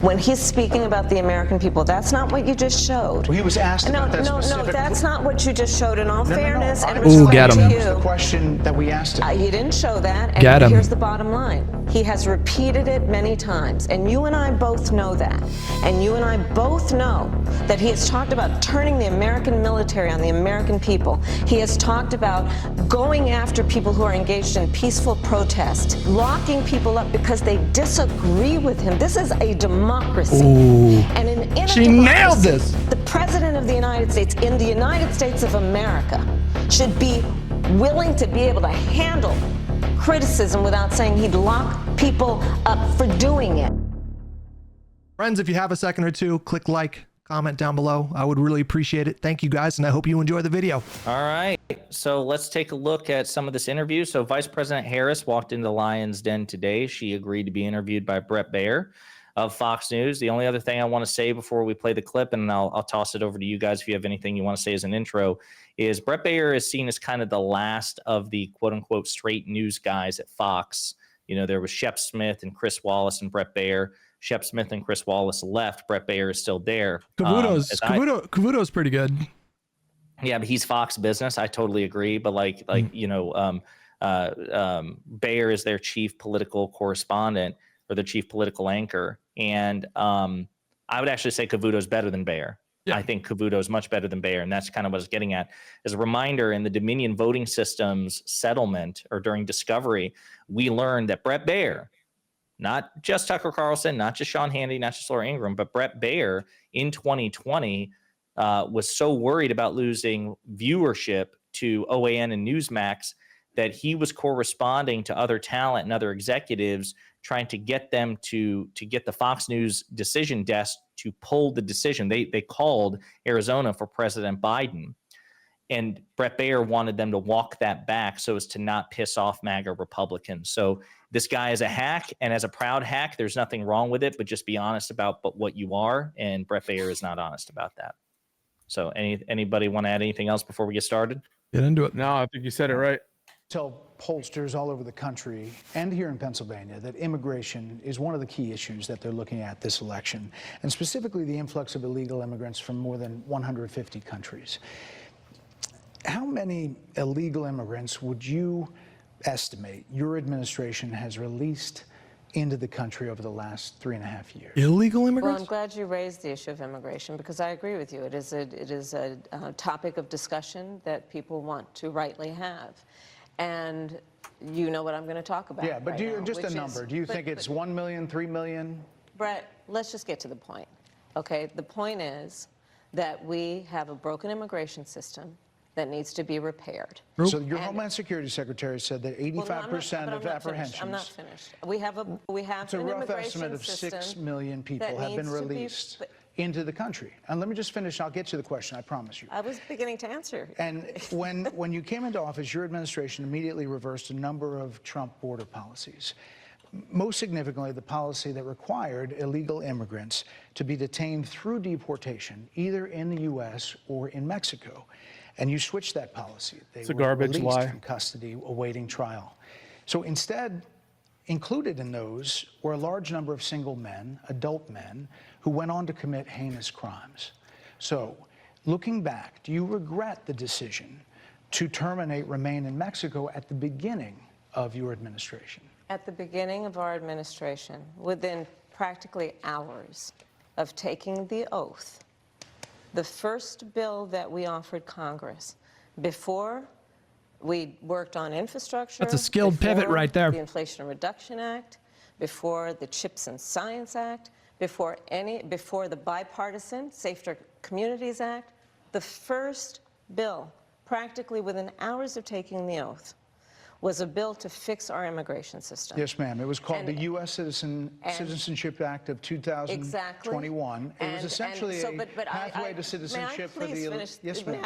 When he's speaking about the American people, that's not what you just showed. Well, he was asked about that specific... No, that's not what you just showed. In all fairness and Ooh, respect get to him. you, the question that we asked him. you didn't show that, and Get him. here's the bottom line. He has repeated it many times, and you and I both know that. And you and I both know that he has talked about turning the American military on the American people. He has talked about going after people who are engaged in peaceful protest, locking people up because they disagree with him. This is a democracy. Ooh. And in a She democracy, nailed this. The President of the United States, in the United States of America, should be willing to be able to handle criticism without saying he'd lock people up for doing it. Friends, if you have a second or two, click like, comment down below. I would really appreciate it. Thank you guys, and I hope you enjoy the video. All right, so let's take a look at some of this interview. So Vice President Harris walked into the Lion's Den today. She agreed to be interviewed by Brett Baier of Fox News. The only other thing I want to say before we play the clip, and I'll toss it over to you guys if you have anything you want to say as an intro, is Brett Baier is seen as kind of the last of the quote-unquote straight news guys at Fox. You know, there was Shep Smith and Chris Wallace and Brett Baier. Shep Smith and Chris Wallace left. Brett Baier is still there. Cavuto's pretty good. Yeah, but he's Fox Business. I totally agree. But Baier is their chief political correspondent or the chief political anchor. And I would actually say Cavuto's better than Baier. Yeah. I think Cavuto is much better than Baier, and that's kind of what I was getting at. As a reminder, in the Dominion voting systems settlement or during discovery, we learned that Brett Baier, not just Tucker Carlson, not just Sean Hannity, not just Laura Ingraham, but Brett Baier in 2020 was so worried about losing viewership to OAN and Newsmax that he was corresponding to other talent and other executives trying to get them to get the Fox News decision desk to pull the decision. They called Arizona for President Biden, and Brett Baier wanted them to walk that back so as to not piss off MAGA Republicans. So this guy is a hack, and as a proud hack, there's nothing wrong with it, but just be honest about what you are, and Brett Baier is not honest about that. So anybody want to add anything else before we get started? Get into it. No, I think you said it right. Tell pollsters all over the country and here in Pennsylvania that immigration is one of the key issues that they're looking at this election, and specifically the influx of illegal immigrants from more than 150 countries. How many illegal immigrants would you estimate your administration has released into the country over the last 3.5 years? Illegal Well, immigrants? I'm glad you raised the issue of immigration, because I agree with you. It is a topic of discussion that people want to rightly have. And you know what I'm going to talk about. Yeah, but right now, just a number. Do you think it's 1 million, 3 million? Brett, let's just get to the point. Okay, the point is that we have a broken immigration system that needs to be repaired. So your Homeland Security Secretary said that 85% of apprehensions. I'm not finished. We have it's a rough estimate of 6 million people have been released into the country. And let me just finish. I'll get to the question, I promise you. I was beginning to answer. And when you came into office, your administration immediately reversed a number of Trump border policies. Most significantly, the policy that required illegal immigrants to be detained through deportation, either in the U.S. or in Mexico. And you switched that policy. They were released from custody awaiting trial. So instead, included in those were a large number of single men, adult men, who went on to commit heinous crimes. So, looking back, do you regret the decision to terminate Remain in Mexico at the beginning of your administration? At the beginning of our administration, within practically hours of taking the oath, the first bill that we offered Congress, before we worked on infrastructure. That's a skilled pivot right there. The Inflation Reduction Act, before the Chips and Science Act, before the bipartisan Safer Communities Act, the first bill, practically within hours of taking the oath, was a bill to fix our immigration system. Yes, ma'am. It was called the U.S. Citizenship Act of 2021. Exactly. It was essentially a pathway to citizenship for the... Yes, ma'am.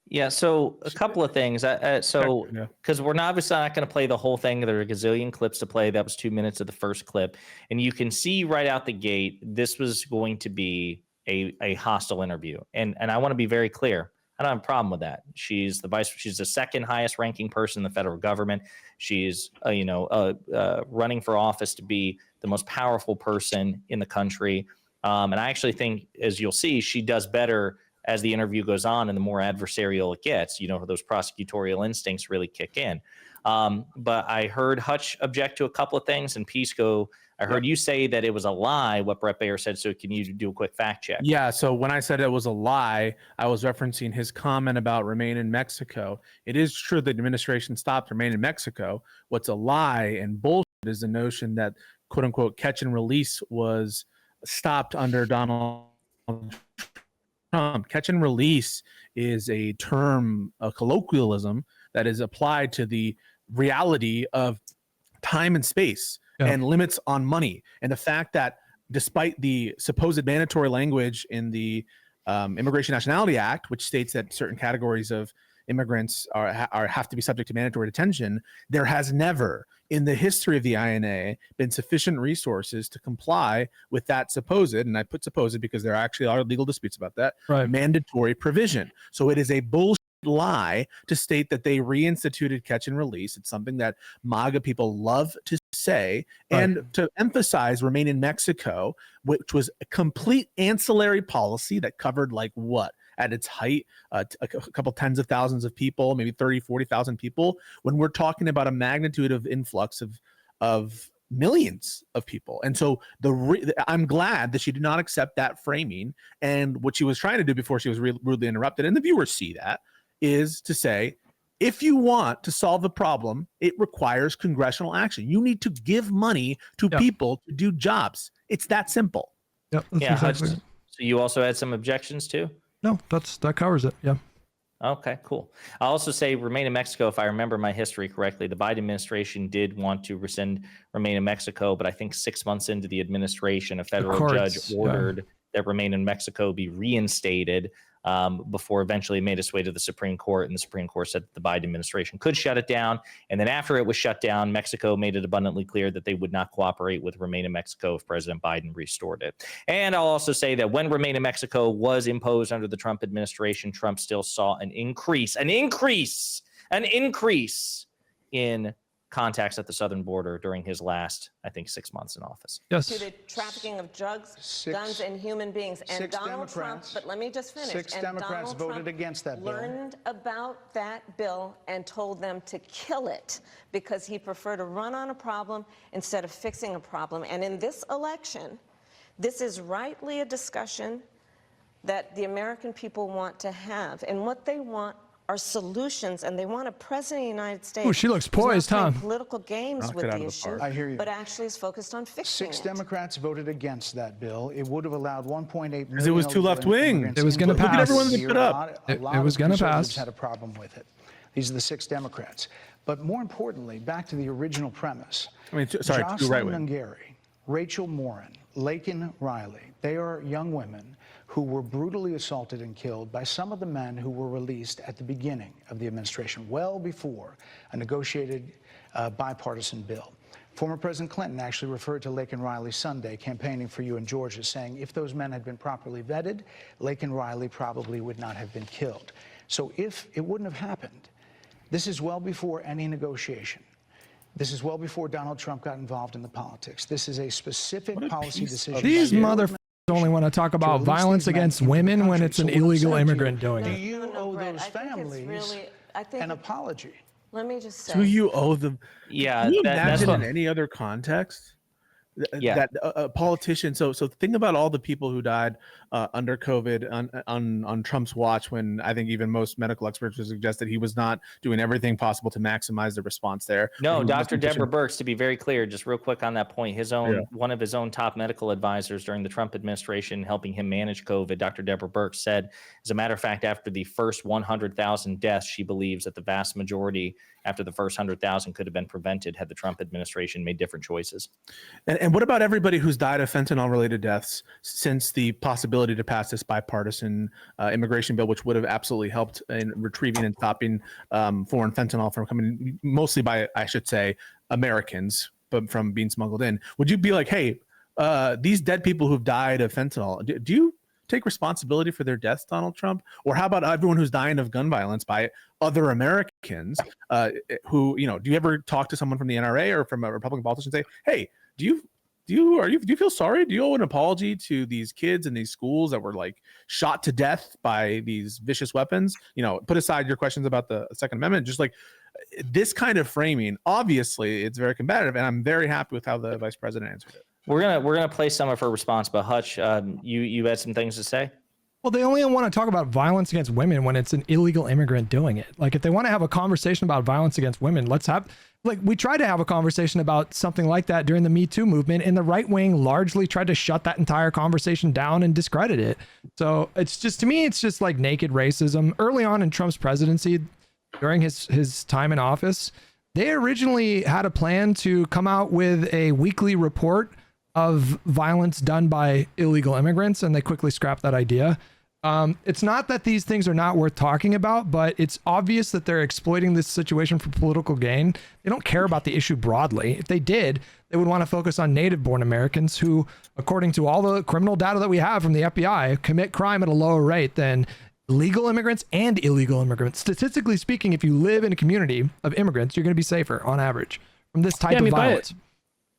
Yeah, so a couple of things. Because we're obviously not going to play the whole thing. There are a gazillion clips to play. That was 2 minutes of the first clip. And you can see right out the gate, this was going to be a hostile interview. And I want to be very clear. I don't have a problem with that. She's the second highest ranking person in the federal government. She's, running for office to be the most powerful person in the country. And I actually think, as you'll see, she does better as the interview goes on and the more adversarial it gets. Those prosecutorial instincts really kick in. But I heard Hutch object to a couple of things, and Pisco, I heard you say that it was a lie, what Brett Baier said. So can you do a quick fact check? Yeah, so when I said it was a lie, I was referencing his comment about remain in Mexico. It is true that the administration stopped remain in Mexico. What's a lie and bullshit is the notion that, quote unquote, catch and release was stopped under Donald Trump. Catch and release is a term, a colloquialism that is applied to the reality of time and space and limits on money. And the fact that despite the supposed mandatory language in the Immigration Nationality Act, which states that certain categories of immigrants have to be subject to mandatory detention, there has never in the history of the INA been sufficient resources to comply with that supposed, and I put supposed because there actually are legal disputes about that, mandatory provision. So it is a bullshit lie to state that they reinstituted catch and release. It's something that MAGA people love to say, and to emphasize remain in Mexico, which was a complete ancillary policy that covered like what at its height, a couple tens of thousands of people, maybe 30, 40,000 people, when we're talking about a magnitude of influx of millions of people. And so I'm glad that she did not accept that framing. And what she was trying to do before she was rudely interrupted, and the viewers see that, is to say, if you want to solve the problem, it requires congressional action. You need to give money to people to do jobs. It's that simple. Yep. Exactly. So you also had some objections too? No, that covers it. Yeah. Okay, cool. I'll also say remain in Mexico. If I remember my history correctly, the Biden administration did want to rescind remain in Mexico, but I think 6 months into the administration, a federal judge ordered that remain in Mexico be reinstated before eventually it made its way to the Supreme Court, and the Supreme Court said that the Biden administration could shut it down. And then after it was shut down, Mexico made it abundantly clear that they would not cooperate with remain in Mexico if President Biden restored it. And I'll also say that when remain in Mexico was imposed under the Trump administration, Trump still saw an increase in contacts at the southern border during his last, I think, 6 months in office. Yes. To the trafficking of drugs, guns, and human beings. And Donald Trump, but let me just finish. Six Democrats voted against that bill. Learned about that bill and told them to kill it because he preferred to run on a problem instead of fixing a problem. And in this election, this is rightly a discussion that the American people want to have. And what they want are solutions, and they want a president of the United States. Oh, she looks poised, who's not huh? playing political games with the issue. I hear you. But actually is focused on fixing Six it. Democrats voted against that bill. It would have allowed 1.8 million. Because it was too left-wing. It was going to pass. Look at everyone that put up. It was going to pass. Had a problem with it. These are the six Democrats. But more importantly, back to the original premise. I mean, sorry, too right-wing. Jocelyn Ungary, Rachel Morin, Laken Riley, they are young women who were brutally assaulted and killed by some of the men who were released at the beginning of the administration, well before a negotiated bipartisan bill. Former President Clinton actually referred to Laken Riley Sunday campaigning for you in Georgia, saying if those men had been properly vetted, Laken Riley probably would not have been killed. So if it wouldn't have happened, this is well before any negotiation. This is well before Donald Trump got involved in the politics. This is a specific policy decision. These motherfuckers only want to talk about violence against women when it's an illegal immigrant doing Do it. you owe those families an apology? Let me just say. Do you owe them? Yeah, Can you that's imagine in any other context that a politician? So think about all the people who died under COVID on Trump's watch, when I think even most medical experts would suggest that he was not doing everything possible to maximize the response there. No, Dr. Deborah Birx, to be very clear, just real quick on that point, one of his own top medical advisors during the Trump administration helping him manage COVID, Dr. Deborah Birx, said, as a matter of fact, after the first 100,000 deaths, she believes that the vast majority after the first 100,000 could have been prevented had the Trump administration made different choices. And what about everybody who's died of fentanyl-related deaths since the possibility to pass this bipartisan immigration bill, which would have absolutely helped in retrieving and stopping foreign fentanyl from coming, mostly by, I should say, Americans, but from being smuggled in? Would you be like, hey, these dead people who've died of fentanyl, do take responsibility for their deaths, Donald Trump? Or how about everyone who's dying of gun violence by other Americans who, you know, do you ever talk to someone from the NRA or from a Republican politician and say, hey, do you feel sorry? Do you owe an apology to these kids in these schools that were like shot to death by these vicious weapons? You know, put aside your questions about the Second Amendment, just like this kind of framing, obviously it's very combative, and I'm very happy with how the vice president answered it. We're gonna play some of her response, but Hutch, you had some things to say. Well, they only want to talk about violence against women when it's an illegal immigrant doing it. Like, if they want to have a conversation about violence against women, let's have, like, we tried to have a conversation about something like that during the Me Too movement, and the right wing largely tried to shut that entire conversation down and discredit it. So it's just, to me, it's just like naked racism. Early on in Trump's presidency, during his time in office, they originally had a plan to come out with a weekly report of violence done by illegal immigrants, and they quickly scrapped that idea. It's not that these things are not worth talking about, but it's obvious that they're exploiting this situation for political gain. They don't care about the issue broadly. If they did, they would want to focus on native-born Americans who, according to all the criminal data that we have from the FBI, commit crime at a lower rate than legal immigrants and illegal immigrants. Statistically speaking, if you live in a community of immigrants, you're going to be safer on average from this type of violence.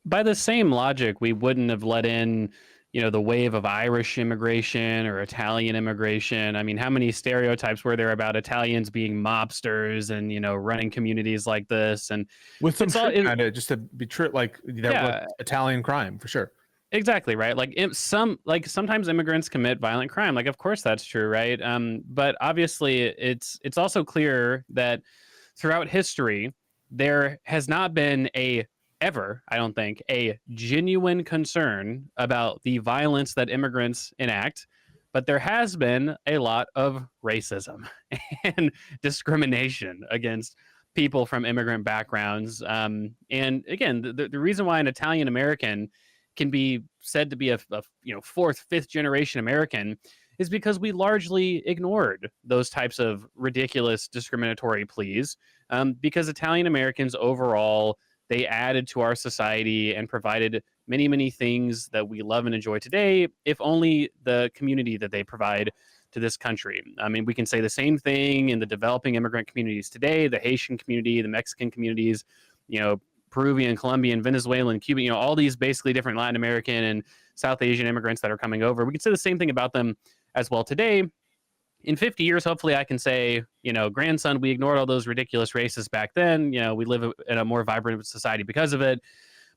By the same logic, we wouldn't have let in, you know, the wave of Irish immigration or Italian immigration. I mean, how many stereotypes were there about Italians being mobsters and, you know, running communities like this? And with some kind of just to be true, like that was Italian crime for sure. Exactly, right. Like sometimes immigrants commit violent crime. Like, of course that's true, right? But obviously it's also clear that throughout history there has not been I don't think, a genuine concern about the violence that immigrants enact, but there has been a lot of racism and discrimination against people from immigrant backgrounds. And again, the reason why an Italian American can be said to be a fourth, fifth generation American is because we largely ignored those types of ridiculous discriminatory pleas, because Italian Americans overall, they added to our society and provided many, many things that we love and enjoy today, if only the community that they provide to this country. I mean, we can say the same thing in the developing immigrant communities today, the Haitian community, the Mexican communities, you know, Peruvian, Colombian, Venezuelan, Cuban, you know, all these basically different Latin American and South Asian immigrants that are coming over. We can say the same thing about them as well today. In 50 years, hopefully I can say, you know, grandson, we ignored all those ridiculous racists back then. You know, we live in a more vibrant society because of it.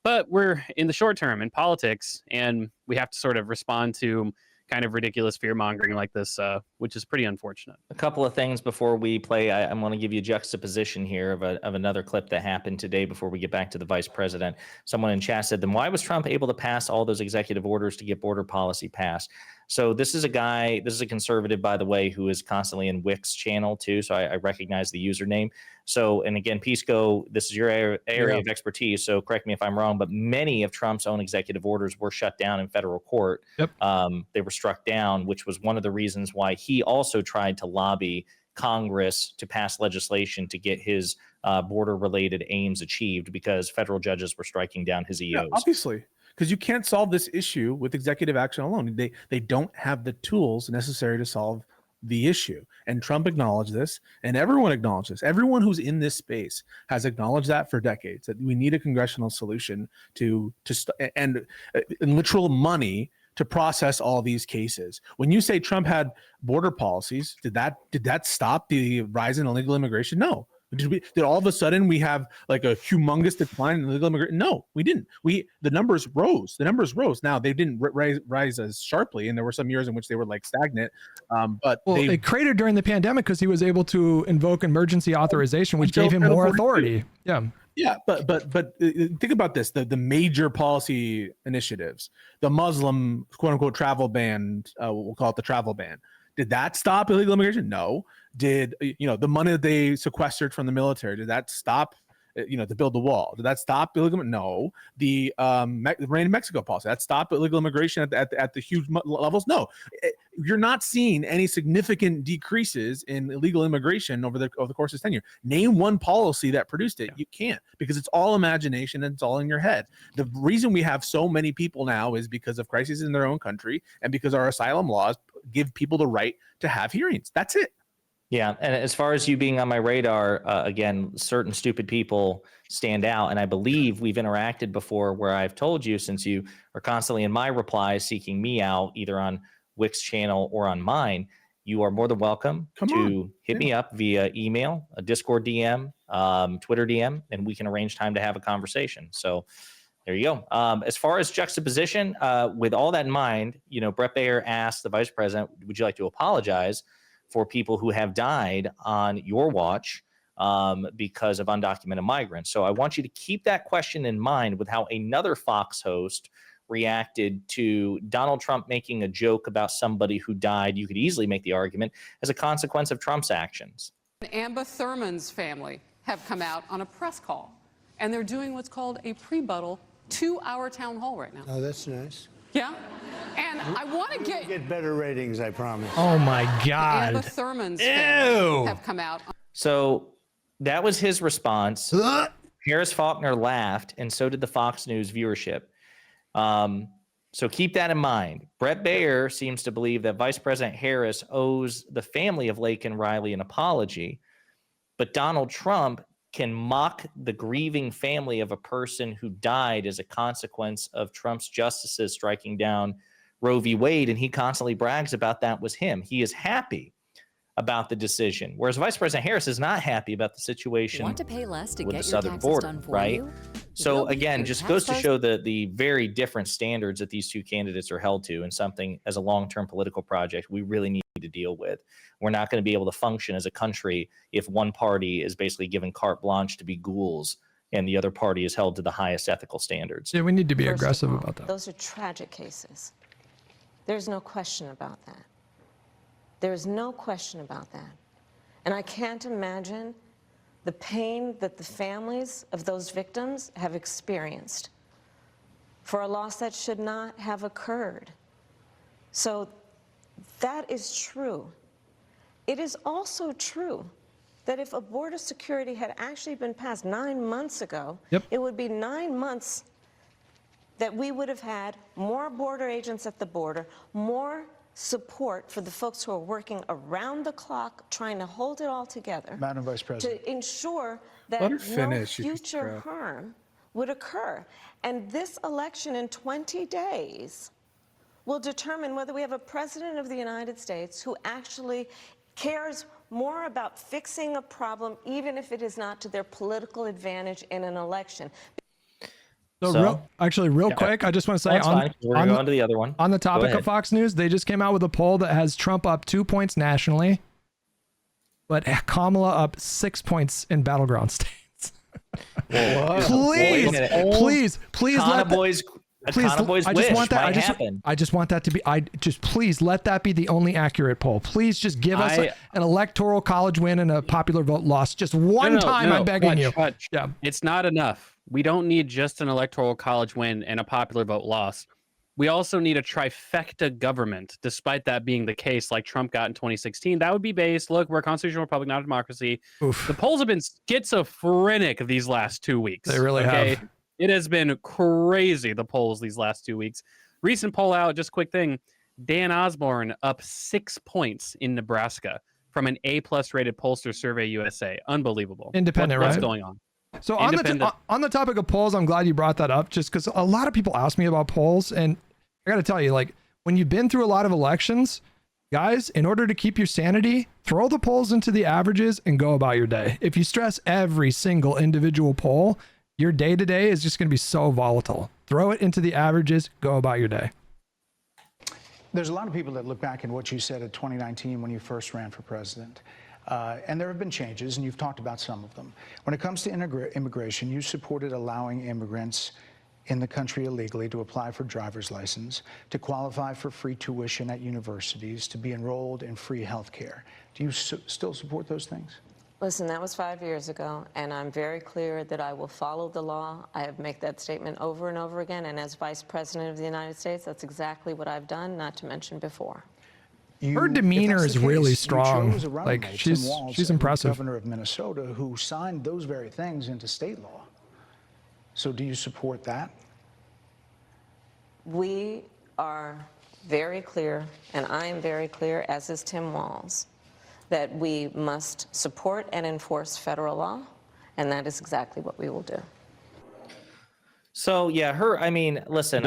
But we're in the short term in politics, and we have to sort of respond to kind of ridiculous fear mongering like this, which is pretty unfortunate. A couple of things before we play. I want to give you a juxtaposition here of another clip that happened today before we get back to the vice president. Someone in chat said, then why was Trump able to pass all those executive orders to get border policy passed? So this is a conservative, by the way, who is constantly in Wick's channel too. So I recognize the username. So, and again, Pisco, this is your area of expertise. So correct me if I'm wrong, but many of Trump's own executive orders were shut down in federal court. Yep. They were struck down, which was one of the reasons why he also tried to lobby Congress to pass legislation to get his border-related aims achieved, because federal judges were striking down his EOs. Yeah, obviously. Because you can't solve this issue with executive action alone. They don't have the tools necessary to solve the issue. And Trump acknowledged this, and everyone acknowledged this. Everyone who's in this space has acknowledged that for decades, that we need a congressional solution and literal money to process all these cases. When you say Trump had border policies, did that stop the rise in illegal immigration? No. Did all of a sudden we have like a humongous decline in illegal immigration? No, we didn't. The numbers rose. Now they didn't rise as sharply, and there were some years in which they were like stagnant. But it cratered during the pandemic because he was able to invoke emergency authorization, which gave him more authority. Yeah, but think about this: the major policy initiatives, the Muslim quote unquote travel ban, we'll call it the travel ban. Did that stop illegal immigration? No. Did the money that they sequestered from the military, did that stop to build the wall? Did that stop illegal? No. The Reign in Mexico policy, that stopped illegal immigration at the huge levels? No. You're not seeing any significant decreases in illegal immigration over the course of tenure. Name one policy that produced it. You can't, because it's all imagination and it's all in your head. The reason we have so many people now is because of crises in their own country and because our asylum laws give people the right to have hearings. That's it. Yeah, and as far as you being on my radar, again, certain stupid people stand out, and I believe we've interacted before where I've told you, since you are constantly in my replies seeking me out, either on Wick's channel or on mine, you are more than welcome to hit me up via email, a Discord DM, Twitter DM, and we can arrange time to have a conversation. So there you go. As far as juxtaposition, with all that in mind, you know, Brett Baier asked the vice president, would you like to apologize for people who have died on your watch because of undocumented migrants? So I want you to keep that question in mind with how another Fox host reacted to Donald Trump making a joke about somebody who died. You could easily make the argument as a consequence of Trump's actions. Amber Thurman's family have come out on a press call, and they're doing what's called a pre-buttal 2-hour town hall right now. Oh, that's nice. Yeah? And I want to Get better ratings, I promise. Oh my God. Amber Thurman's family have come out. So that was his response. Harris Faulkner laughed, and so did the Fox News viewership. So keep that in mind. Brett Baier seems to believe that Vice President Harris owes the family of Laken Riley an apology, but Donald Trump can mock the grieving family of a person who died as a consequence of Trump's justices striking down Roe v. Wade, and he constantly brags about that was him. He is happy about the decision, whereas Vice President Harris is not happy about the situation Want to pay less to with get the your southern taxes border, done for right? you? So Will be again, through just goes to tax show the very different standards that these two candidates are held to, and something as a long-term political project we really need to deal with. We're not going to be able to function as a country if one party is basically given carte blanche to be ghouls and the other party is held to the highest ethical standards. Yeah, we need to be First of aggressive all, about that. Those are tragic cases. There's no question about that. There's no question about that. And I can't imagine the pain that the families of those victims have experienced for a loss that should not have occurred. So that is true. It is also true that if a border security had actually been passed 9 months ago, it would be 9 months that we would have had more border agents at the border, more support for the folks who are working around the clock trying to hold it all together. Madam Vice President. To ensure that Let her no finish, you future just harm would occur. And this election in 20 days will determine whether we have a president of the United States who actually cares more about fixing a problem, even if it is not to their political advantage in an election. So real quick, I just want to say we're going to go on to the other one. On the topic of Fox News, they just came out with a poll that has Trump up 2 points nationally, but Kamala up 6 points in battleground states. Please let that. Please, I just want that to be. Please let that be the only accurate poll. Please just give us an electoral college win and a popular vote loss. Just one time, I'm begging you. Hutch, yeah, it's not enough. We don't need just an electoral college win and a popular vote loss. We also need a trifecta government, despite that being the case, like Trump got in 2016. That would be based. Look, we're a constitutional republic, not a democracy. Oof. The polls have been schizophrenic these last 2 weeks. They really have. It has been crazy, the polls these last 2 weeks. Recent poll out, just quick thing. Dan Osborne up 6 points in Nebraska from an A+ rated pollster, Survey USA. Unbelievable. Independent, What's right? going on? So on the topic of polls, I'm glad you brought that up, just because a lot of people ask me about polls, and I got to tell you, like, when you've been through a lot of elections, guys, in order to keep your sanity, throw the polls into the averages and go about your day. If you stress every single individual poll, your day-to-day is just going to be so volatile. Throw it into the averages, go about your day. There's a lot of people that look back at what you said in 2019 when you first ran for president. And there have been changes, and you've talked about some of them. When it comes to immigration, you supported allowing immigrants in the country illegally to apply for driver's license, to qualify for free tuition at universities, to be enrolled in free health care. Do you still support those things? Listen, that was 5 years ago, and I'm very clear that I will follow the law. I have made that statement over and over again, and as Vice President of the United States, that's exactly what I've done, not to mention before. Her demeanor is really strong. Like, she's impressive. Governor of Minnesota, who signed those very things into state law. So do you support that? We are very clear, and I am very clear, as is Tim Walz, that we must support and enforce federal law, and that is exactly what we will do. So yeah, I mean, listen,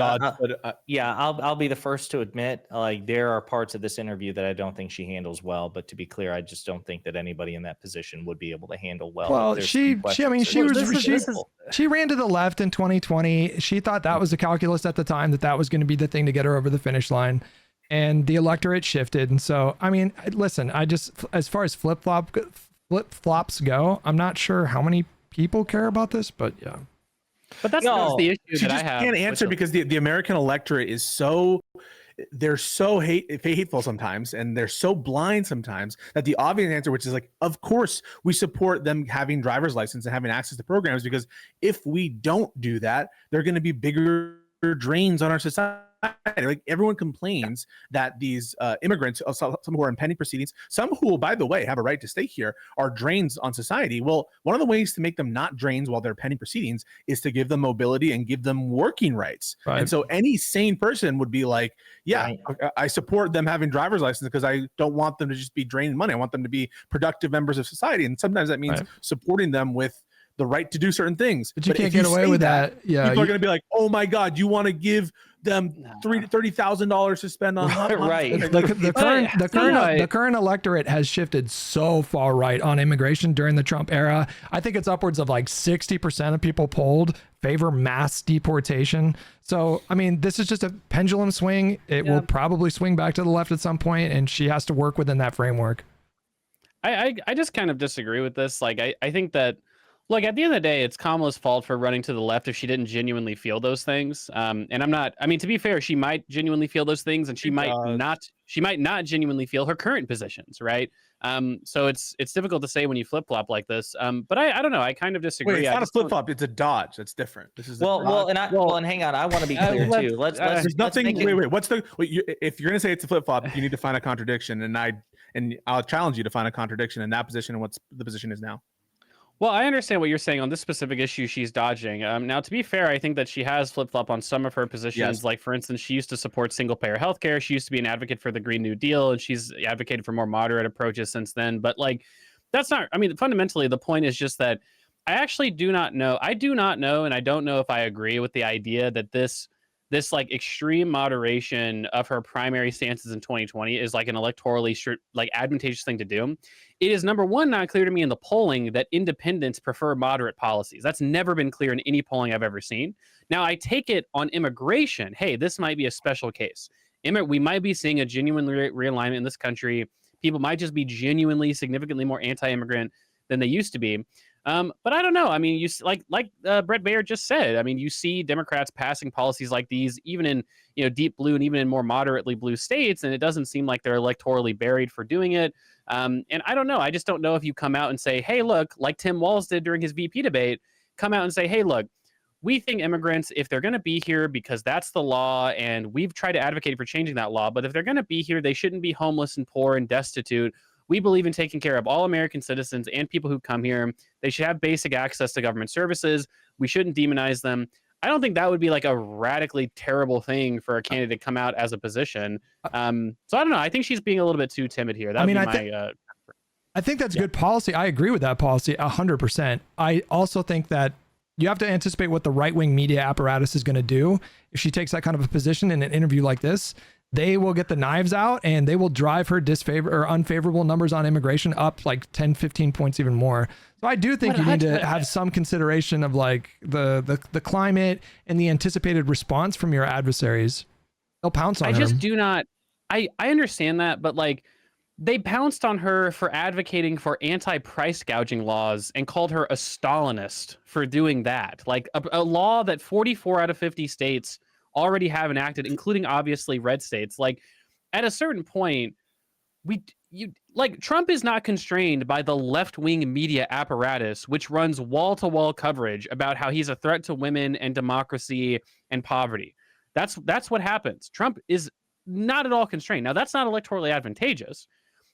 yeah, I'll be the first to admit, like, there are parts of this interview that I don't think she handles well. But to be clear, I just don't think that anybody in that position would be able to handle well. Well, she ran to the left in 2020. She thought that was the calculus at the time, that was going to be the thing to get her over the finish line, and the electorate shifted. And so, I mean, listen, as far as flip flops go, I'm not sure how many people care about this, but yeah. But that's the issue that I have. Can't answer because the American electorate is so hateful sometimes, and they're so blind sometimes, that the obvious answer, which is like, of course we support them having driver's license and having access to programs, because if we don't do that, they're going to be bigger drains on our society. Like, everyone complains that these immigrants, some who are in pending proceedings, some who, by the way, have a right to stay here, are drains on society. Well, one of the ways to make them not drains while they're pending proceedings is to give them mobility and give them working rights. Right. And so any sane person would be like, yeah, I support them having driver's license because I don't want them to just be draining money. I want them to be productive members of society. And sometimes that means supporting them with the right to do certain things. But you can't get away with that. Yeah, people are going to be like, oh my God, you want to give them $30,000 to spend on right. The current electorate has shifted so far right on immigration during the Trump era. I think it's upwards of like 60% of people polled favor mass deportation. So, I mean, this is just a pendulum swing. It will probably swing back to the left at some point, and she has to work within that framework. I just kind of disagree with this. Like, I think that, look, at the end of the day, it's Kamala's fault for running to the left if she didn't genuinely feel those things. And I mean, to be fair, she might genuinely feel those things, and she might not genuinely feel her current positions, right? So it's difficult to say when you flip-flop like this. But I don't know. I kind of disagree. Wait, it's not a flip-flop. It's a dodge. That's different. This is and hang on. I want to be clear too. There's nothing. If you're gonna say it's a flip-flop, you need to find a contradiction, and I'll challenge you to find a contradiction in that position and what the position is now. Well, I understand what you're saying on this specific issue. She's dodging. Now, to be fair, I think that she has flip-flop on some of her positions. Yes. Like, for instance, she used to support single-payer healthcare. She used to be an advocate for the Green New Deal, and she's advocated for more moderate approaches since then. But, like, that's not, I mean, fundamentally, the point is just that I actually do not know. I do not know, and I don't know if I agree with the idea that this like extreme moderation of her primary stances in 2020 is like an electorally like advantageous thing to do. It is, number one, not clear to me in the polling that independents prefer moderate policies. That's never been clear in any polling I've ever seen. Now, I take it on immigration. Hey, this might be a special case. We might be seeing a genuine realignment in this country. People might just be genuinely significantly more anti-immigrant than they used to be. But I don't know. I mean, you like Brett Baier just said. I mean, you see Democrats passing policies like these, even in deep blue and even in more moderately blue states, and it doesn't seem like they're electorally buried for doing it. And I don't know. I just don't know if you come out and say, hey, look, like Tim Walz did during his VP debate, come out and say, hey, look, we think immigrants, if they're going to be here because that's the law, and we've tried to advocate for changing that law, but if they're going to be here, they shouldn't be homeless and poor and destitute. We believe in taking care of all American citizens and people who come here. They should have basic access to government services. We shouldn't demonize them. I don't think that would be like a radically terrible thing for a candidate to come out as a position. So I don't know. I think she's being a little bit too timid here. That would be I think that's good policy. I agree with that policy 100%. I also think that you have to anticipate what the right-wing media apparatus is going to do. If she takes that kind of a position in an interview like this, they will get the knives out and they will drive her unfavorable numbers on immigration up like 10, 15 points even more. So I do think you need to have some consideration of like the climate and the anticipated response from your adversaries. They'll pounce on her. I just do not. I understand that, but like they pounced on her for advocating for anti-price gouging laws and called her a Stalinist for doing that. Like a law that 44 out of 50 states already have enacted, including obviously red states. Like at a certain point, Trump is not constrained by the left-wing media apparatus, which runs wall-to-wall coverage about how he's a threat to women and democracy and poverty. That's what happens. Trump is not at all constrained. Now, that's not electorally advantageous,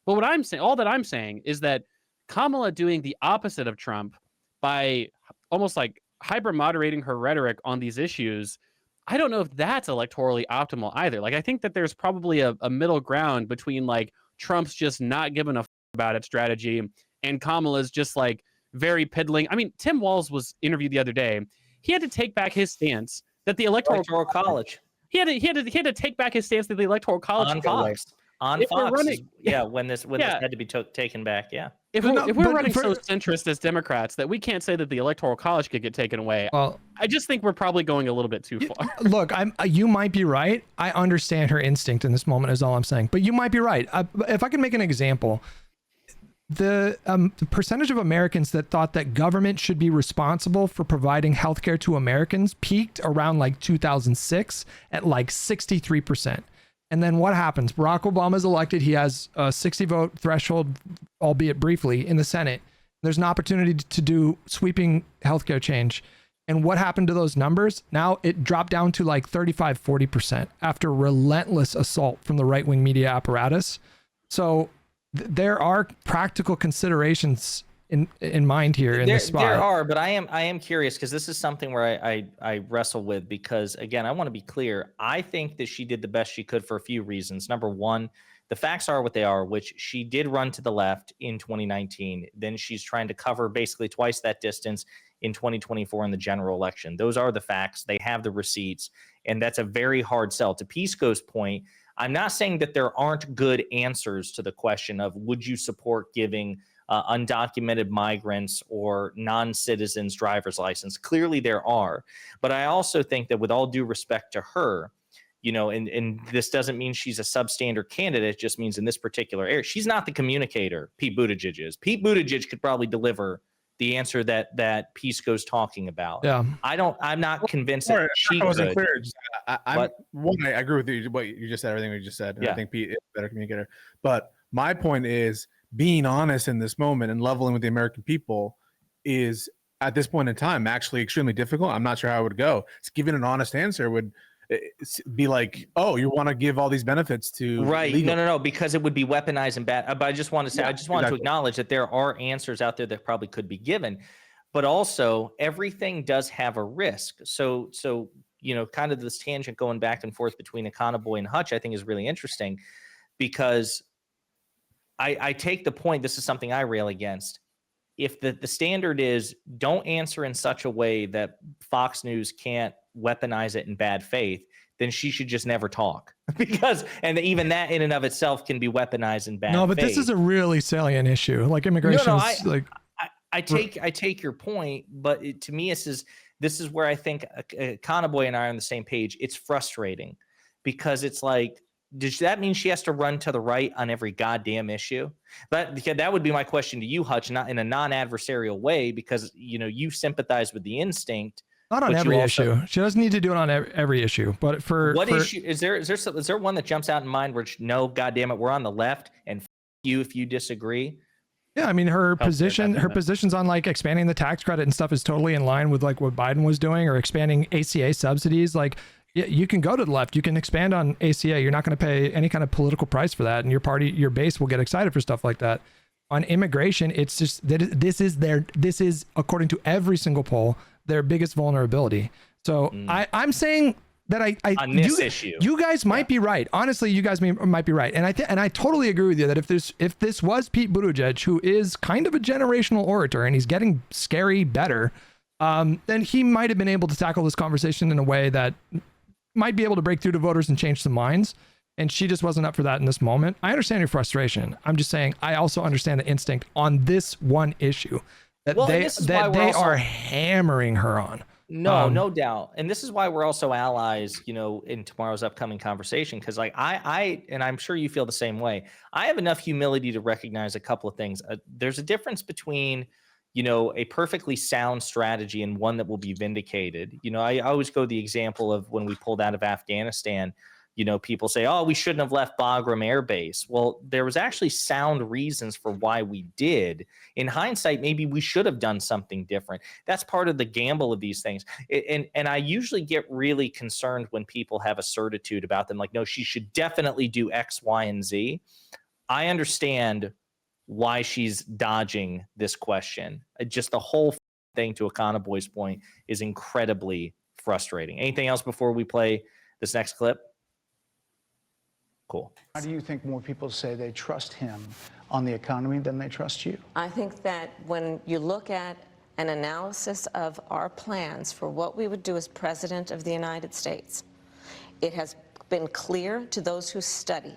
but all that I'm saying is that Kamala doing the opposite of Trump by almost like hyper moderating her rhetoric on these issues I don't know if that's electorally optimal either. Like, I think that there's probably a middle ground between like Trump's just not giving a about its strategy and Kamala's just like very piddling. I mean, Tim Walz was interviewed the other day. He had to take back his stance that the electoral college. He had to take back his stance that the electoral college On Fox. On If we're Fox, running- when this had to be taken back, yeah. If we're running so centrist as Democrats that we can't say that the electoral college could get taken away, Well, I just think we're probably going a little bit too far. look, you might be right. I understand her instinct in this moment is all I'm saying, but you might be right. If I can make an example, the percentage of Americans that thought that government should be responsible for providing healthcare to Americans peaked around like 2006 at like 63%. And then what happens? Barack Obama is elected. He has a 60 vote threshold, albeit briefly, in the Senate. There's an opportunity to do sweeping healthcare change. And what happened to those numbers? Now it dropped down to like 35, 40% after relentless assault from the right-wing media apparatus. So there are practical considerations in mind here in this spot. There are, but I am curious because this is something where I wrestle with, because again, I want to be clear. I think that she did the best she could for a few reasons. Number one, the facts are what they are, which she did run to the left in 2019. Then she's trying to cover basically twice that distance in 2024 in the general election. Those are the facts. They have the receipts, and that's a very hard sell. To Pisco's point, I'm not saying that there aren't good answers to the question of would you support giving undocumented migrants or non-citizens driver's license. Clearly there are, but I also think that with all due respect to her, you know, and this doesn't mean she's a substandard candidate. It just means in this particular area, she's not the communicator Pete Buttigieg is. Pete Buttigieg could probably deliver the answer that Pisco's talking about. Yeah. I'm not convinced that she wasn't could. clear. I agree with you, what you just said, everything we just said. Yeah. I think Pete is a better communicator. But my point is being honest in this moment and leveling with the American people is at this point in time actually extremely difficult. I'm not sure how it would go. It's giving an honest answer would be like, oh, you want to give all these benefits to right legal. No, because it would be weaponized and bad. But I just want to say, I just wanted to acknowledge that there are answers out there that probably could be given, but also everything does have a risk. So you know, kind of this tangent going back and forth between Econoboy and Hutch, I think is really interesting, because I take the point, this is something I rail against. If the standard is don't answer in such a way that Fox News can't weaponize it in bad faith, then she should just never talk, because, and even that in and of itself can be weaponized in bad faith. No, but this is a really salient issue. Like immigration I take your point, but to me, this is where I think Econoboy and I are on the same page. It's frustrating because it's like, does that mean she has to run to the right on every goddamn issue? But that would be my question to you, Hutch, not in a non-adversarial way, because you know you sympathize with the instinct. Not on every issue. She doesn't need to do it on every issue. But for issue is there one that jumps out in mind where no, goddamn it, we're on the left and you if you disagree? Yeah, I mean her positions on like expanding the tax credit and stuff is totally in line with like what Biden was doing, or expanding ACA subsidies. Like, you can go to the left, you can expand on ACA. You're not going to pay any kind of political price for that, and your base will get excited for stuff like that. On immigration, it's just that this is according to every single poll their biggest vulnerability. So I'm saying that on this issue, you guys might be right. Honestly, you guys might be right, and I totally agree with you that if this was Pete Buttigieg, who is kind of a generational orator and he's getting scary better, then he might have been able to tackle this conversation in a way that might be able to break through to voters and change some minds. And she just wasn't up for that in this moment. I understand your frustration. I'm just saying I also understand the instinct on this one issue that they are hammering her on. No doubt. And this is why we're also allies, you know, in tomorrow's upcoming conversation. Cause like and I'm sure you feel the same way. I have enough humility to recognize a couple of things. There's a difference between, you know, a perfectly sound strategy and one that will be vindicated. You know, I always go the example of when we pulled out of Afghanistan. You know, people say, oh, we shouldn't have left Bagram Air Base. Well, there was actually sound reasons for why we did. In hindsight, maybe we should have done something different. That's part of the gamble of these things. And I usually get really concerned when people have a certitude about them. Like, no, she should definitely do X, Y, and Z. I understand why she's dodging this question. Just the whole thing, to Econoboy's point, is incredibly frustrating. Anything else before we play this next clip? Cool. Why do you think more people say they trust him on the economy than they trust you? I think that when you look at an analysis of our plans for what we would do as President of the United States, it has been clear to those who study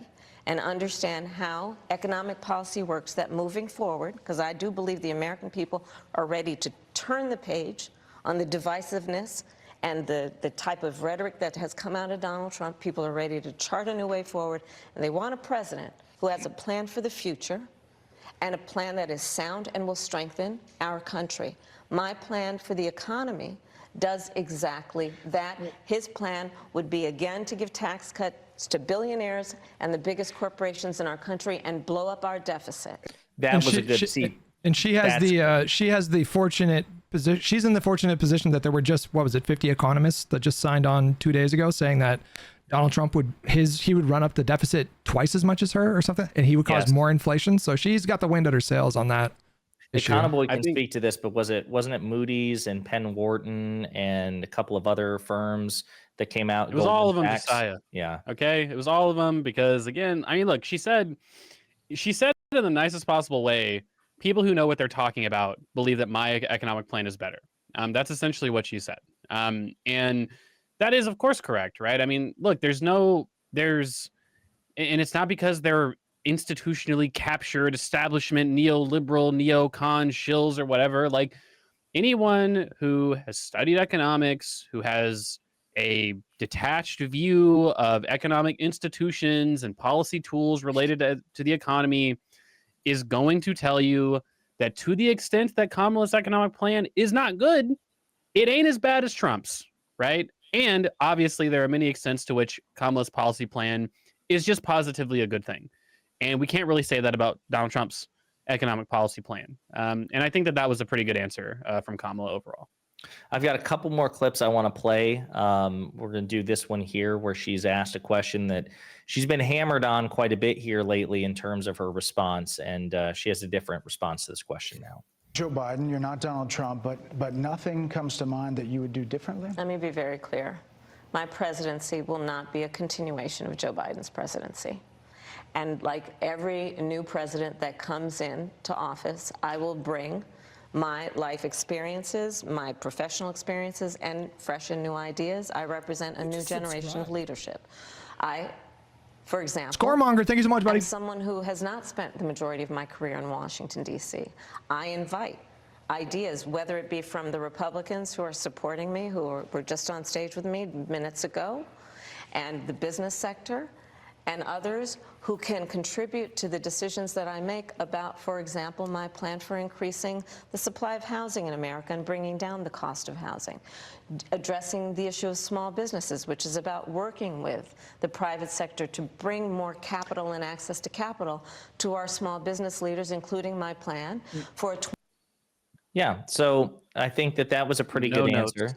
and understand how economic policy works that moving forward, because I do believe the American people are ready to turn the page on the divisiveness and the type of rhetoric that has come out of Donald Trump. People are ready to chart a new way forward, and they want a president who has a plan for the future and a plan that is sound and will strengthen our country. My plan for the economy does exactly that. His plan would be, again, to give tax cuts to billionaires and the biggest corporations in our country and blow up our deficit. That was a good seat. And she has the fortunate position. She's in the fortunate position that there were just, what was it, 50 economists that just signed on 2 days ago saying that Donald Trump would run up the deficit twice as much as her or something, and he would cause more inflation. So she's got the wind at her sails on that issue. Econoboy can speak to this, but wasn't it Moody's and Penn Wharton and a couple of other firms that came out? It was all of them, Josiah. Yeah. Okay. It was all of them because, again, I mean, look, she said it in the nicest possible way. People who know what they're talking about believe that my economic plan is better. That's essentially what she said. And that is, of course, correct, right? I mean, look, and it's not because they're institutionally captured establishment, neoliberal, neocon shills or whatever. Like, anyone who has studied economics, who has a detached view of economic institutions and policy tools related to the economy is going to tell you that to the extent that Kamala's economic plan is not good, it ain't as bad as Trump's, right? And obviously, there are many extents to which Kamala's policy plan is just positively a good thing. And we can't really say that about Donald Trump's economic policy plan. And I think that was a pretty good answer from Kamala overall. I've got a couple more clips I want to play. We're going to do this one here where she's asked a question that she's been hammered on quite a bit here lately in terms of her response. And she has a different response to this question now. Joe Biden, you're not Donald Trump, but nothing comes to mind that you would do differently? Let me be very clear. My presidency will not be a continuation of Joe Biden's presidency. And like every new president that comes into office, I will bring my life experiences, my professional experiences, and fresh and new ideas. I represent a new generation of leadership. For example, Scoremonger, thank you so much, buddy. as someone who has not spent the majority of my career in Washington, D.C., I invite ideas, whether it be from the Republicans who are supporting me, who were just on stage with me minutes ago, and the business sector, and others who can contribute to the decisions that I make about, for example, my plan for increasing the supply of housing in America and bringing down the cost of housing, addressing the issue of small businesses, which is about working with the private sector to bring more capital and access to capital to our small business leaders, including my plan for a Yeah, so I think that was a pretty good answer.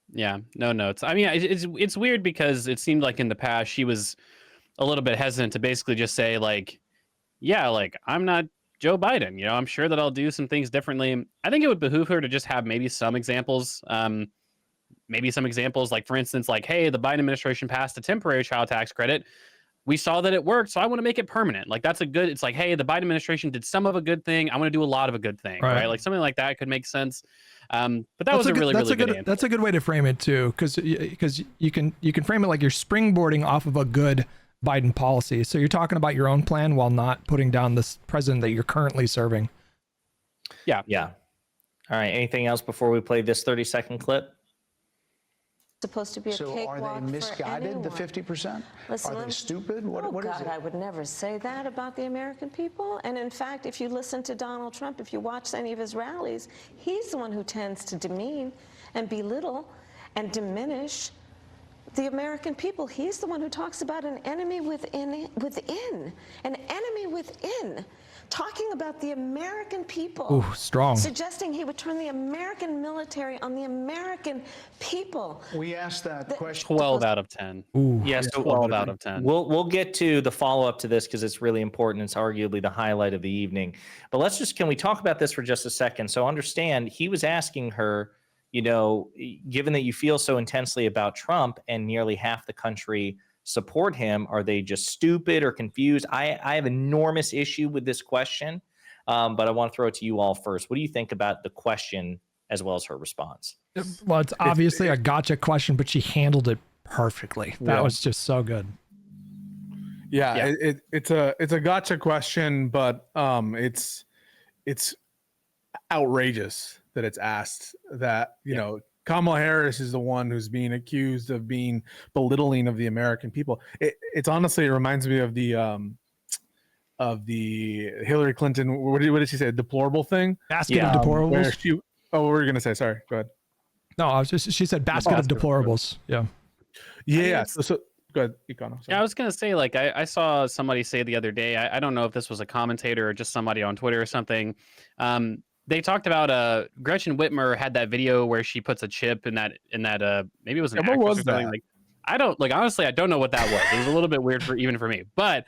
Yeah, no notes. I mean, it's weird because it seemed like in the past she was a little bit hesitant to basically just say like, yeah, like I'm not Joe Biden. You know, I'm sure that I'll do some things differently. I think it would behoove her to just have maybe some examples. Like, for instance, like, hey, the Biden administration passed a temporary child tax credit. We saw that it worked, so I want to make it permanent. Like, that's it's like, hey, the Biden administration did some of a good thing. I want to do a lot of a good thing, right? Like something like that could make sense. But that was a really good answer. That's a good way to frame it too, because you can frame it like you're springboarding off of a good Biden policy. So you're talking about your own plan while not putting down this president that you're currently serving. Yeah. Yeah. All right. Anything else before we play this 30-second clip? Supposed to be a cakewalk. So are they misguided, the 50%? Listen, are they stupid? What is God, it? I would never say that about the American people. And in fact, if you listen to Donald Trump, if you watch any of his rallies, he's the one who tends to demean and belittle and diminish the American people. He's the one who talks about an enemy within, an enemy within. Talking about the American people. Ooh, strong. Suggesting he would turn the American military on the American people. We asked that question. 12 out of 10. Ooh. Yes, 12 out of 10. We'll get to the follow-up to this because it's really important. It's arguably the highlight of the evening. But can we talk about this for just a second? So understand, he was asking her, you know, given that you feel so intensely about Trump and nearly half the country support him, are they just stupid or confused? I have enormous issue with this question, but I want to throw it to you all first. What do you think about the question as well as her response? Well, it's obviously a gotcha question, but she handled it perfectly. That Yeah. was just so good. Yeah, it's a gotcha question, but it's outrageous that it's asked. That you know, Kamala Harris is the one who's being accused of being belittling of the American people. It's honestly, it reminds me of the Hillary Clinton. What did she say? Deplorable thing. Basket of deplorables. Where she, what were you gonna say? Sorry, go ahead. No, I was just. She said basket of deplorables. Yeah. Yeah. So go ahead, Econo. Yeah, I was gonna say, like, I saw somebody say the other day. I don't know if this was a commentator or just somebody on Twitter or something. They talked about Gretchen Whitmer had that video where she puts a chip in that maybe it was an Yeah, what actress was or something. that? Like, I don't like honestly, I don't know what that was. It was a little bit weird even for me. But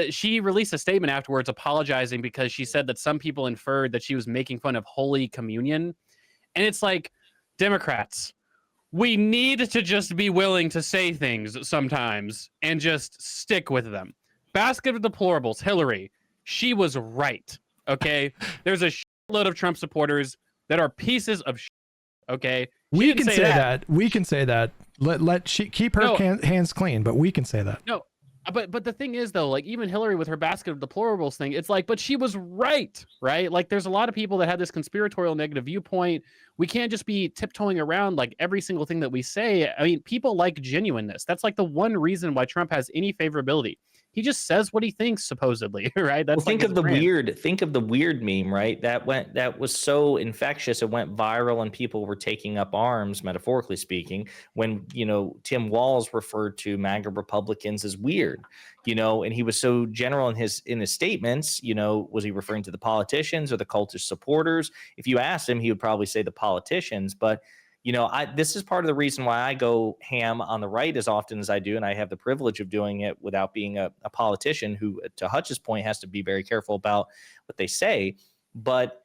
she released a statement afterwards apologizing because she said that some people inferred that she was making fun of Holy Communion. And it's like, Democrats, we need to just be willing to say things sometimes and just stick with them. Basket of deplorables, Hillary, she was right. Okay, there's a load of Trump supporters that are pieces of shit. Okay, We can say that. We can say that. Let she keep her hands clean, but we can say that. No, but the thing is though, like even Hillary with her basket of deplorables thing, it's like, but she was right? Like there's a lot of people that have this conspiratorial negative viewpoint. We can't just be tiptoeing around like every single thing that we say. I mean, people like genuineness. That's like the one reason why Trump has any favorability. He just says what he thinks, supposedly, right? That's well, think of the weird meme, right? That was so infectious. It went viral and people were taking up arms, metaphorically speaking, when, you know, Tim Walz referred to MAGA Republicans as weird, you know, and he was so general in his statements, you know, was he referring to the politicians or the cultist supporters? If you asked him, he would probably say the politicians, but you know, this is part of the reason why I go ham on the right as often as I do, and I have the privilege of doing it without being a politician who, to Hutch's point, has to be very careful about what they say. But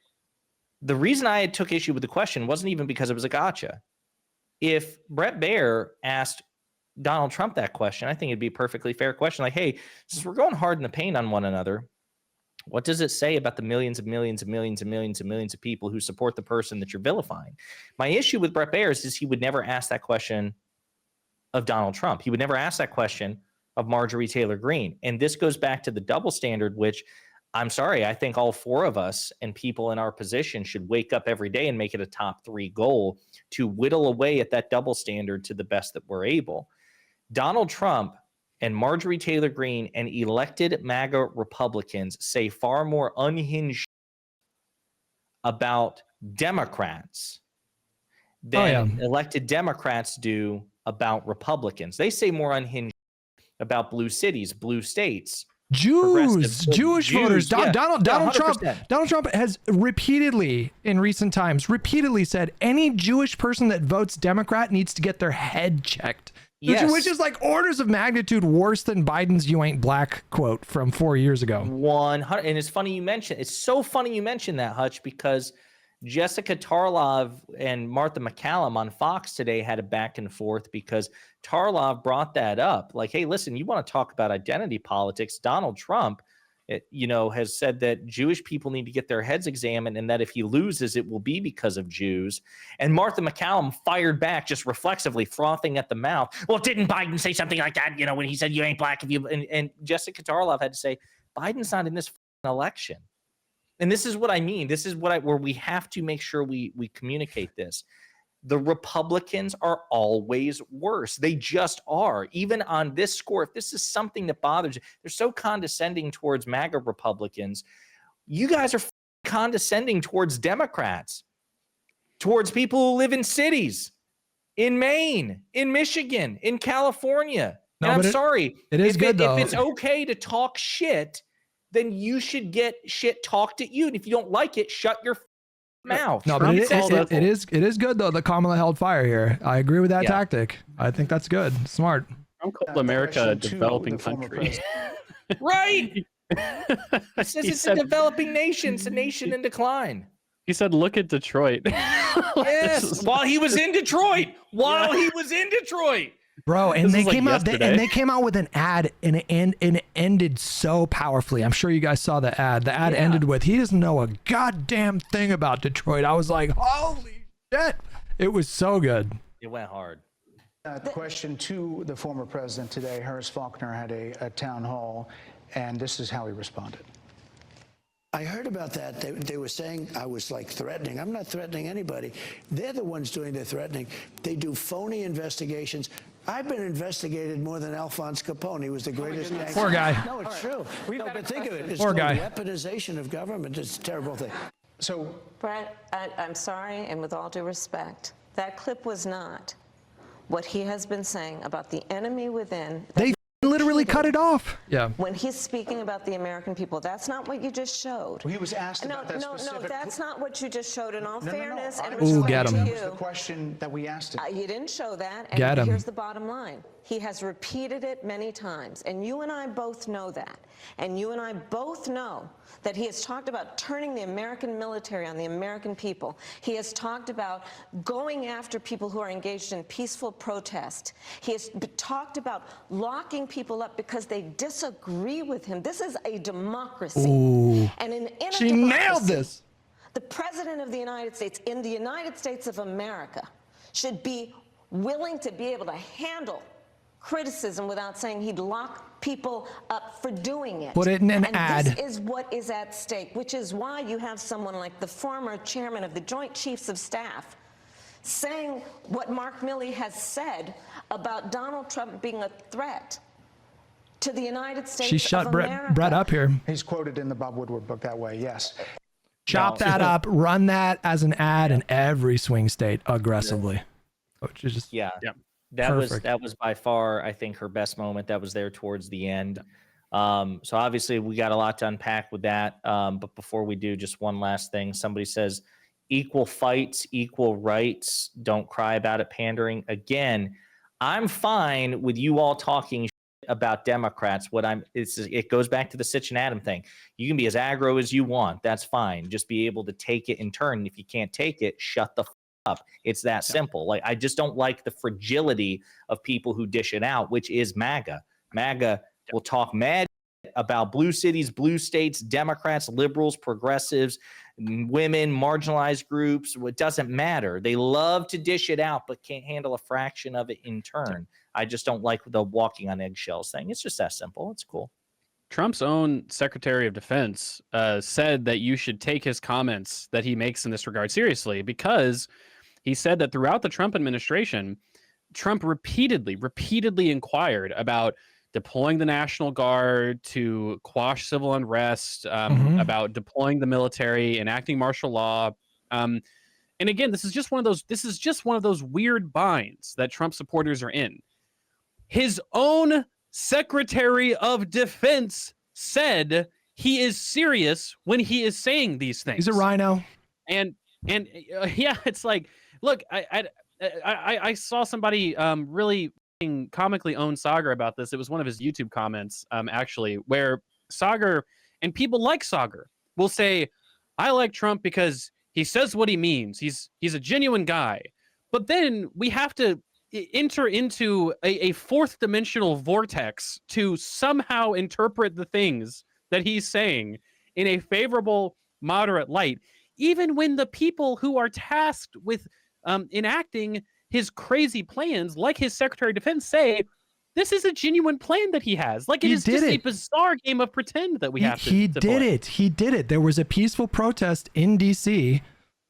the reason I took issue with the question wasn't even because it was a gotcha. If Brett Baier asked Donald Trump that question, I think it'd be a perfectly fair question. Like, hey, since we're going hard in the paint on one another, what does it say about the millions of millions of millions of millions of millions of people who support the person that you're vilifying? My issue with Brett Baier is he would never ask that question of Donald Trump. He would never ask that question of Marjorie Taylor Greene. And this goes back to the double standard, which I'm sorry, I think all four of us and people in our position should wake up every day and make it a top 3 goal to whittle away at that double standard to the best that we're able. Donald Trump and Marjorie Taylor Greene and elected MAGA Republicans say far more unhinged about Democrats than elected Democrats do about Republicans. They say more unhinged about blue cities, blue states, Jewish voters. Donald Trump has repeatedly in recent times said any Jewish person that votes Democrat needs to get their head checked. Yes. Which is like orders of magnitude worse than Biden's "you ain't black" quote from 4 years ago. 100. And it's so funny you mentioned that, Hutch, because Jessica Tarlov and Martha McCallum on Fox today had a back and forth because Tarlov brought that up. Like, hey, listen, you want to talk about identity politics? Donald Trump, has said that Jewish people need to get their heads examined and that if he loses, it will be because of Jews. And Martha McCallum fired back, just reflexively frothing at the mouth. Well, didn't Biden say something like that, when he said you ain't black if you... And Jessica Tarlov had to say, Biden's not in this election. And this is what I mean. This is where we have to make sure we communicate this. The Republicans are always worse. They just are. Even on this score, if this is something that bothers you, they're so condescending towards MAGA Republicans. You guys are condescending towards Democrats, towards people who live in cities, in Maine, in Michigan, in California. And I'm sorry. It is good, though. If it's okay to talk shit, then you should get shit talked at you. And if you don't like it, shut your mouth. No, but it is good though that Kamala held fire here. I agree with that tactic. I think that's good. Smart. I'm called America a developing country. Right. It says it's a developing nation. It's a nation in decline. He said, "Look at Detroit." Yes, while he was in Detroit. While he was in Detroit. Bro, and This they was like came out yesterday. and they came out with an ad and it ended so powerfully. I'm sure you guys saw the ad. The ad ended with, "He doesn't know a goddamn thing about Detroit." I was like, holy shit. It was so good. It went hard. The question to the former president today, Harris Faulkner had a town hall, and this is how he responded. I heard about that. They were saying I was like threatening. I'm not threatening anybody. They're the ones doing the threatening. They do phony investigations. I've been investigated more than Alphonse Capone. He was the greatest gangster. Poor guy. No, it's true. No, but think of it. It's Poor called guy. weaponization of government. It's a terrible thing. So, Brett, I'm sorry, and with all due respect, that clip was not what he has been saying about the enemy within. They literally cut it off. Yeah. When he's speaking about the American people, that's not what you just showed. he was asked No, about that no, specific... no, that's not what you just showed. In all fairness and Ooh, respect get to him. you, That was the question that we asked him. you didn't show that, and Get him. here's the bottom line. He has repeated it many times, and you and I both know that. And you and I both know that he has talked about turning the American military on the American people. He has talked about going after people who are engaged in peaceful protest. He has talked about locking people up because they disagree with him. This is a democracy. Ooh. And in a She democracy, nailed this. the President of the United States, in the United States of America, should be willing to be able to handle criticism without saying he'd lock people up for doing it. Put it in an and ad. This is what is at stake, which is why you have someone like the former chairman of the Joint Chiefs of Staff saying what Mark Milley has said about Donald Trump being a threat to the United States She shut of America. Brett up here. He's quoted in the Bob Woodward book that way, yes. Chop that up, run that as an ad in every swing state aggressively. Which is just That was by far, I think, her best moment. That was there towards the end. So obviously we got a lot to unpack with that. But before we do, just one last thing. Somebody says, equal fights, equal rights. Don't cry about it, pandering. Again, I'm fine with you all talking about Democrats. It goes back to the Sitch and Adam thing. You can be as aggro as you want. That's fine. Just be able to take it in turn. If you can't take it, shut the up. It's that simple. Like, I just don't like the fragility of people who dish it out, which is MAGA. MAGA will talk mad about blue cities, blue states, Democrats, liberals, progressives, women, marginalized groups. It doesn't matter. They love to dish it out, but can't handle a fraction of it in turn. I just don't like the walking on eggshells thing. It's just that simple. It's cool. Trump's own Secretary of Defense said that you should take his comments that he makes in this regard seriously, because he said that throughout the Trump administration, Trump repeatedly inquired about deploying the National Guard to quash civil unrest, about deploying the military, enacting martial law. And again, this is just one of those weird binds that Trump supporters are in. His own Secretary of Defense said he is serious when he is saying these things. He's a rhino. And yeah, it's like, look, I saw somebody really comically own Sagar about this. It was one of his YouTube comments, actually, where Sagar and people like Sagar will say, I like Trump because he says what he means. He's a genuine guy. But then we have to enter into a fourth dimensional vortex to somehow interpret the things that he's saying in a favorable, moderate light, even when the people who are tasked with enacting his crazy plans, like his Secretary of Defense, say this is a genuine plan that he has. Like, it is just a bizarre game of pretend that we have to. He did it. He did it. There was a peaceful protest in DC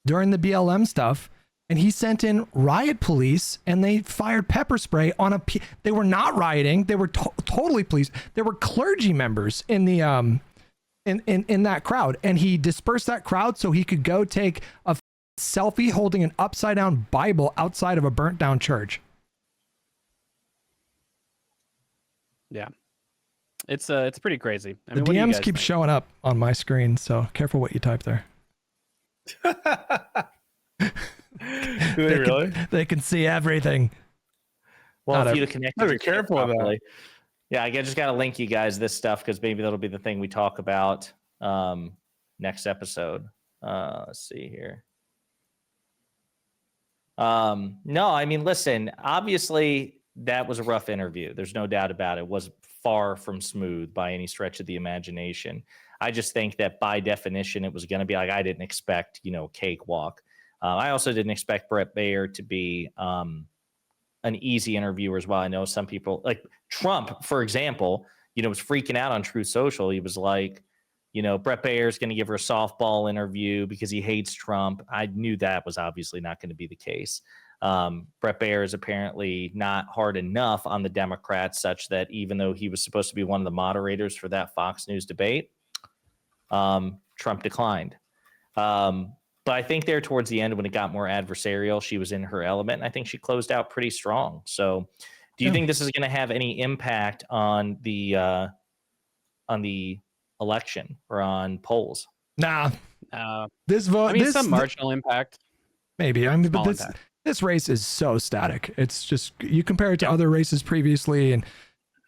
during the BLM stuff, and he sent in riot police, and they fired pepper spray on they were not rioting. They were totally police. There were clergy members in the in that crowd, and he dispersed that crowd so he could go take a selfie holding an upside down Bible outside of a burnt down church. Yeah, it's pretty crazy. I The mean, what do you DMs guys keep think? showing up on my screen, so careful what you type there. Do they really? They can see everything. Well, Not if a- you connect, Gotta be careful with that. Yeah, I just got to link you guys this stuff because maybe that'll be the thing we talk about next episode. Let's see here. No, I mean, listen, obviously that was a rough interview. There's no doubt about it. It was far from smooth by any stretch of the imagination. I just think that by definition, it was going to be like, I didn't expect, cakewalk. I also didn't expect Brett Baier to be an easy interviewer as well. I know some people, like Trump, for example, was freaking out on Truth Social. He was like, Brett Baier is going to give her a softball interview because he hates Trump. I knew that was obviously not going to be the case. Brett Baier is apparently not hard enough on the Democrats, such that even though he was supposed to be one of the moderators for that Fox News debate, Trump declined. But I think there towards the end, when it got more adversarial, she was in her element. And I think she closed out pretty strong. So do you think this is going to have any impact on the election or on polls? Nah. This vote, I mean, some marginal impact. Maybe. I mean, but this race is so static. It's just, you compare it to other races previously, and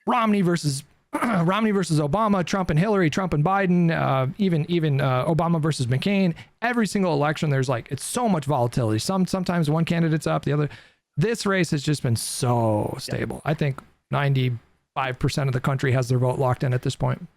Romney versus Obama, Trump and Hillary, Trump and Biden, even Obama versus McCain. Every single election, there's it's so much volatility. Sometimes one candidate's up, the other. This race has just been so stable. I think 95% of the country has their vote locked in at this point.